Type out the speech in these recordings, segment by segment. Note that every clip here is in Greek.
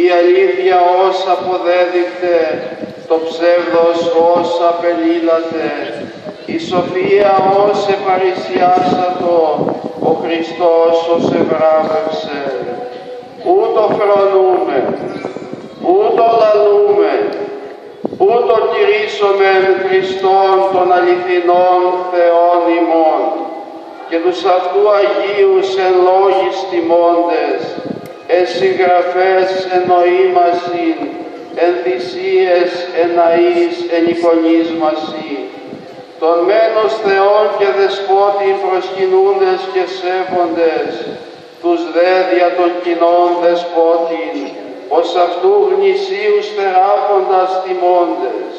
η αλήθεια ως αποδέδεικτε, το ψεύδος ως απελήλατε, η σοφία ως επαρισιάσατο, ο Χριστός ως ευράβευσε. Ούτω φρονούμε, ούτω λαλούμε, ούτω κηρύσσομεν Χριστόν των αληθινών Θεών ημών και τους αυτού Αγίους εν λόγis τιμώντες, εν συγγραφές εν νοήμασιν, εν θυσίες, εν ναείς, εν εικονίσμασι, των μένος Θεών και Δεσπότη προσκυνούντες και σέβοντες, τους δε δια των κοινών Δεσπότην, ως αυτού γνησίους θεράποντας τιμώντες,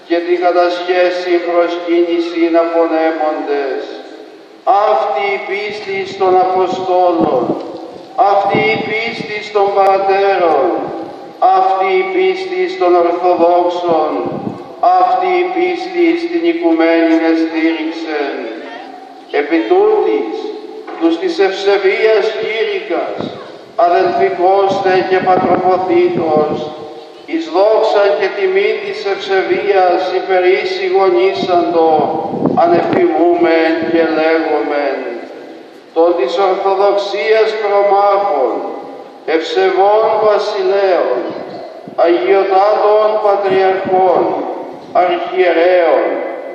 και την κατασχέση προσκύνησιν απονέμοντες. Αυτή η πίστη των Αποστόλων, αυτή η πίστη των Πατέρων, αυτή η πίστη των Ορθοδόξων, αυτή η πίστη στην οικουμένην εστήριξεν. Επί τούτης, τους της ευσεβίας κήρυκας, αδελφικός δε και πατροποθήτως, εις δόξαν και τιμήν της ευσεβίας υπερίσι γονίσαντο, ανεφημούμεν και λέγομεν, των της Ορθοδοξίας προμάχων, ευσεβών βασιλέων, αγιοτάτων πατριαρχών, αρχιερέων,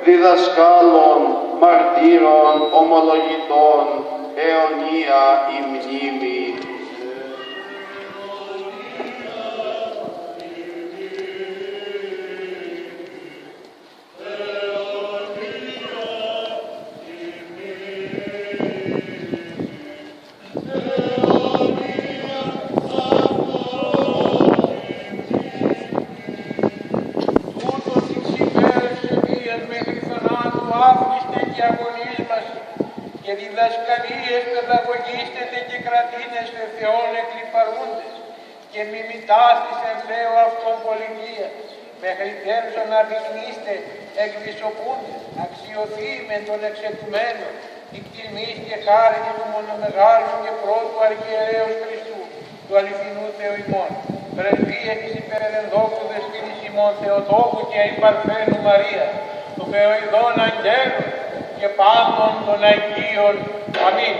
διδασκάλων, μαρτύρων, ομολογητών, αιωνία η μνήμη. Και διδασκαλίες παιδαγωγίστετε και κρατήνεστε Θεόν εκλυπαρούντες και μιμητάς της εν Θεό αυτόν πολιτεία, μέχρι τέλος αναδεικνύστε εκβυσοπούντες, αξιωθεί με τον εξετουμένο, την τιμής και χάρη του μονομεγάλου και πρώτου αρχιερέως Χριστού, του αληθινού Θεού ημών, πρεσβεία της υπερενδόξου δεσποίνης ημών Θεοτόκου και υπαρθένου Μαρία, του Θεοειδών αγγέλων και πάντων των Αγίων. Αμήν.